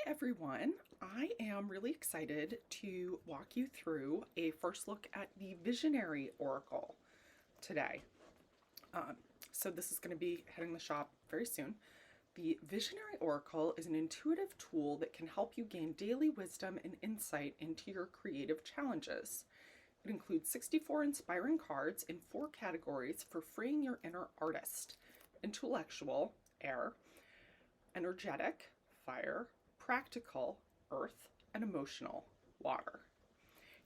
everyone. I am really excited to walk you through a first look at the Visionary Oracle today. Um, so this is going to be hitting the shop very soon. The Visionary Oracle is an intuitive tool that can help you gain daily wisdom and insight into your creative challenges. It includes 64 inspiring cards in 4 categories for freeing your inner artist: intellectual, air; energetic, fire; practical, earth; and emotional, water.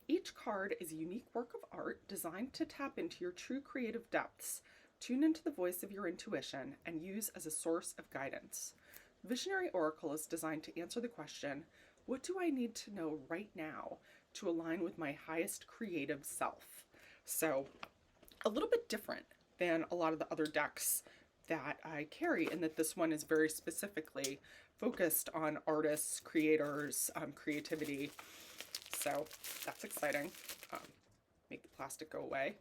Each card is a unique work of art designed to tap into your true creative depths, tune into the voice of your intuition, and use as a source of guidance. Visionary Oracle is designed to answer the question, what do I need to know right now to align with my highest creative self? So, a little bit different than a lot of the other decks that I carry, in that this one is very specifically focused on artists, creators, creativity. So that's exciting. Make the plastic go away.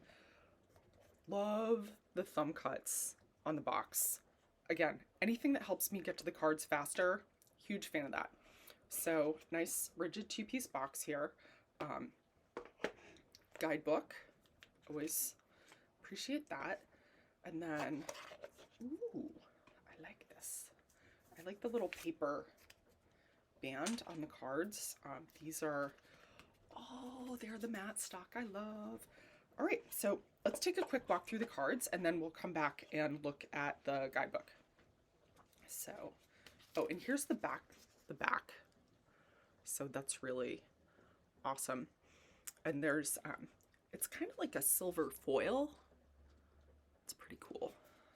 Love the thumb cuts on the box. Again, anything that helps me get to the cards faster, huge fan of that. So nice rigid 2-piece box here. Guidebook, always appreciate that. And then, ooh, I like this. I like the little paper band on the cards. These are, oh, they're the matte stock I love. All right, so let's take a quick walk through the cards and then we'll come back and look at the guidebook. So, oh, and here's the back. So that's really awesome. And there's, it's kind of like a silver foil. It's pretty cool.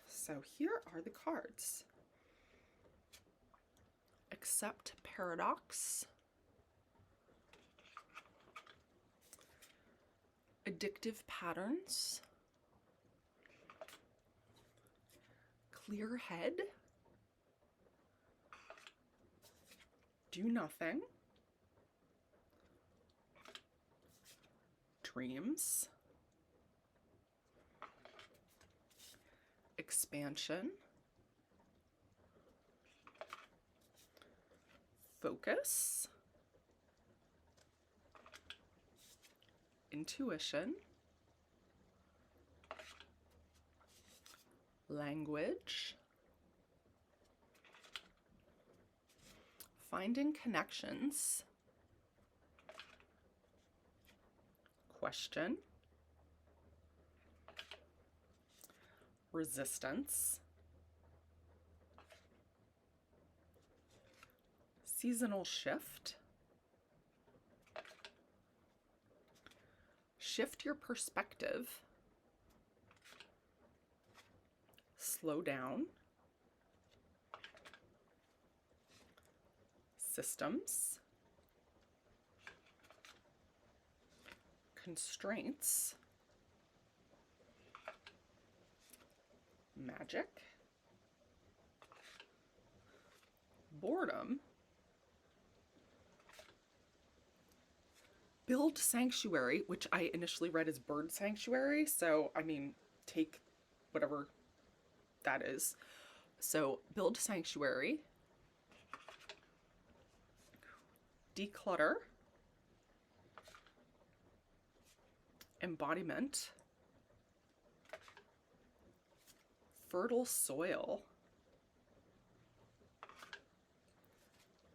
So here are the cards. Accept paradox. Addictive patterns. Clear head. Do nothing. Dreams. Expansion. Focus. Intuition. Language. Finding connections. Question. Resistance. Seasonal shift. Shift your perspective. Slow down. Systems. Constraints. Magic. Boredom. Build sanctuary, which I initially read as bird sanctuary, so I mean, take whatever that is. So build sanctuary. Declutter. Embodiment. Fertile soil.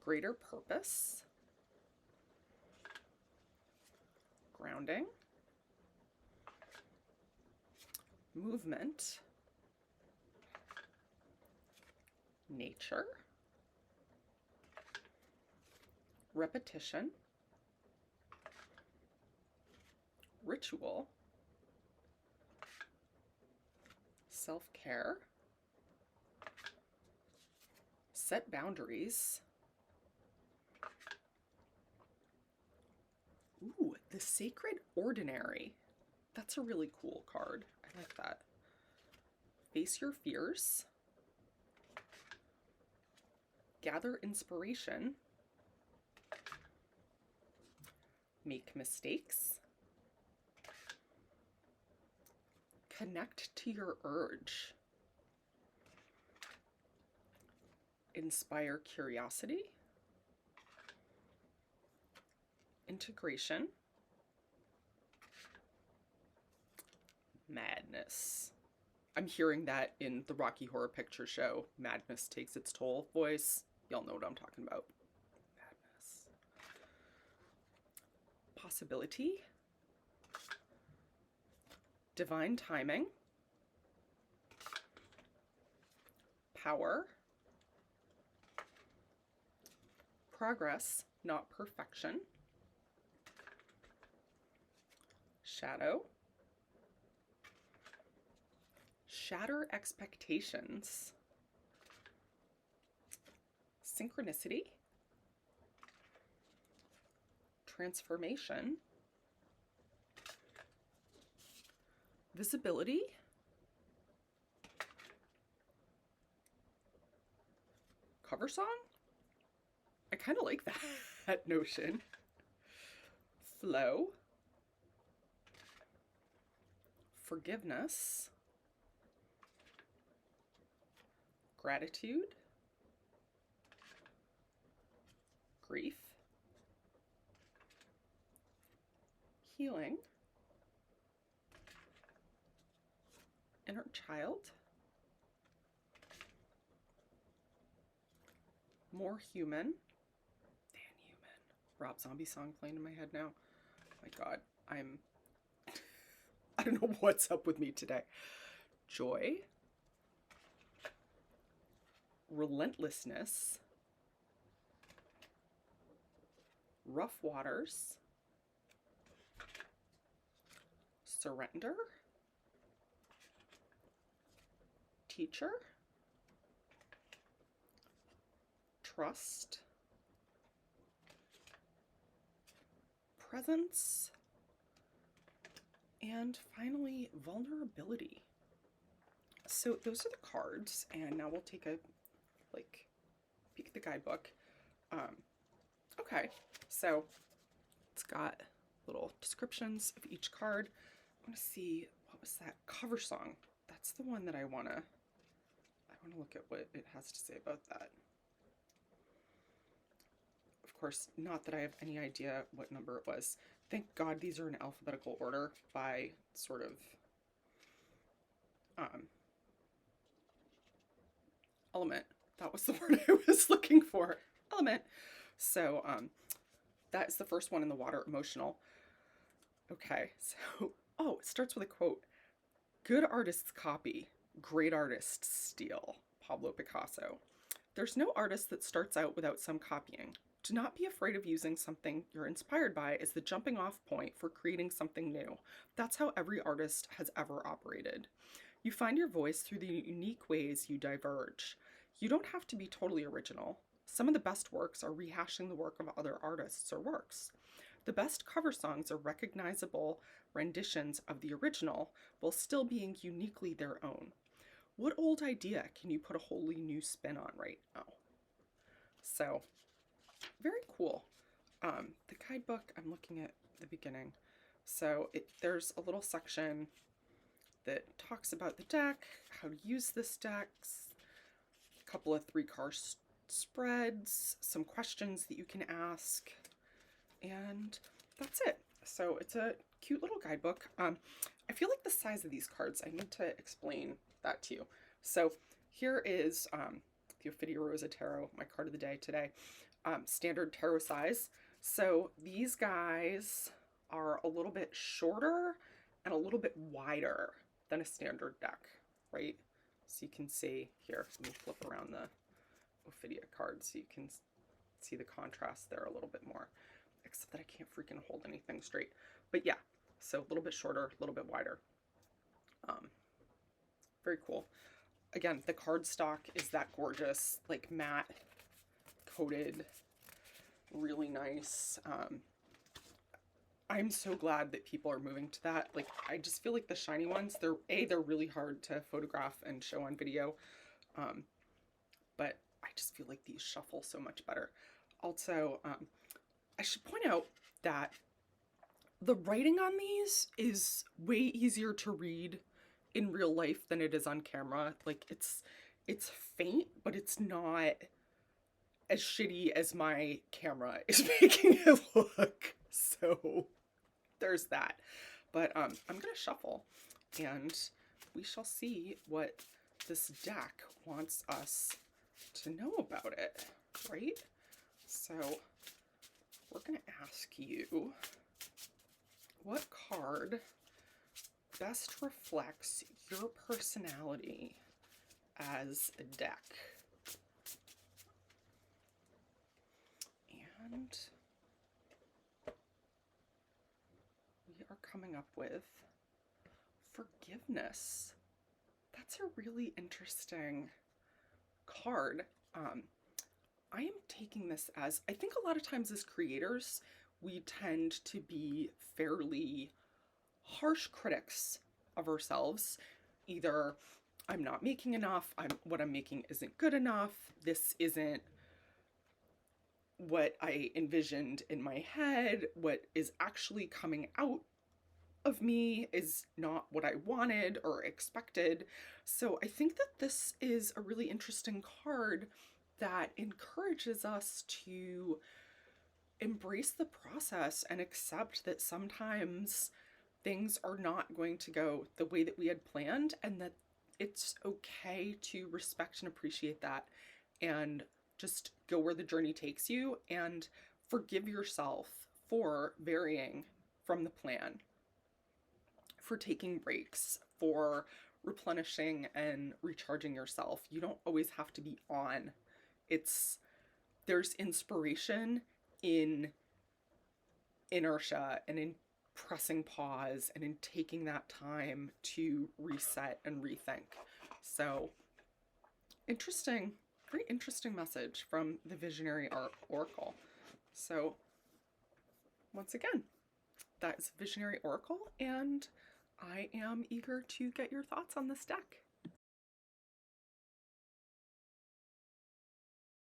Greater purpose. Grounding. Movement. Nature. Repetition. Ritual. Self-care. Set boundaries. Ooh, the Sacred Ordinary. That's a really cool card. I like that. Face your fears. Gather inspiration. Make mistakes. Connect to your urge. Inspire curiosity. integration, madness. I'm hearing that in the Rocky Horror Picture Show, madness takes its toll voice. Y'all know what I'm talking about. Madness. Possibility, divine timing, power, progress, not perfection, shadow, shatter expectations, synchronicity, transformation, visibility, cover song. I kind of like that notion. Flow, forgiveness, gratitude, grief, healing, inner child, more human than human. Rob Zombie song playing in my head now. My God, I don't know what's up with me today. Joy, relentlessness, rough waters, surrender, teacher, trust, presence, and finally, vulnerability. So those are the cards, and now we'll take a peek at the guidebook. Okay, so it's got little descriptions of each card. I want to see, what was that cover song? That's the one that I want to look at what it has to say about that. Of course, not that I have any idea what number it was. Thank God these are in alphabetical order by sort of element. That was the word I was looking for. Element. So that is the first one in the water, emotional. Okay, so, it starts with a quote. Good artists copy, great artists steal. Pablo Picasso. There's no artist that starts out without some copying. Do not be afraid of using something you're inspired by as the jumping off point for creating something new. That's how every artist has ever operated. You find your voice through the unique ways you diverge. You don't have to be totally original. Some of the best works are rehashing the work of other artists or works. The best cover songs are recognizable renditions of the original while still being uniquely their own. What old idea can you put a wholly new spin on right now? So, very cool. The guidebook, I'm looking at the beginning. So there's a little section that talks about the deck, how to use this deck, a couple of 3-card spreads, some questions that you can ask, and that's it. So it's a cute little guidebook. I feel like the size of these cards, I need to explain that to you. So here is the Ophidia Rosa Tarot, my card of the day today. Standard tarot size. So these guys are a little bit shorter and a little bit wider than a standard deck, right? So you can see here, let me flip around the Ophidia card so you can see the contrast there a little bit more, except that I can't freaking hold anything straight. But yeah, so a little bit shorter, a little bit wider. Very cool. Again, the cardstock is that gorgeous, like matte coated, really nice. I'm so glad that people are moving to that. Like, I just feel like the shiny ones, they're really hard to photograph and show on video. But I just feel like these shuffle so much better. Also, I should point out that the writing on these is way easier to read in real life than it is on camera. Like, it's faint, but it's not as shitty as my camera is making it look. So there's that. But I'm going to shuffle and we shall see what this deck wants us to know about it, right? So we're going to ask you what card best reflects your personality as a deck. And we are coming up with forgiveness. That's a really interesting card. I am taking this as, I think a lot of times as creators, we tend to be fairly harsh critics of ourselves. Either I'm not making enough, what I'm making isn't good enough, this isn't what I envisioned in my head, what is actually coming out of me is not what I wanted or expected. So I think that this is a really interesting card that encourages us to embrace the process and accept that sometimes things are not going to go the way that we had planned, and that it's okay to respect and appreciate that and just go where the journey takes you and forgive yourself for varying from the plan, for taking breaks, for replenishing and recharging yourself. You don't always have to be on. There's inspiration in inertia and in pressing pause and in taking that time to reset and rethink. So interesting, very interesting message from the Visionary Oracle. So once again, that is Visionary Oracle, and I am eager to get your thoughts on this deck.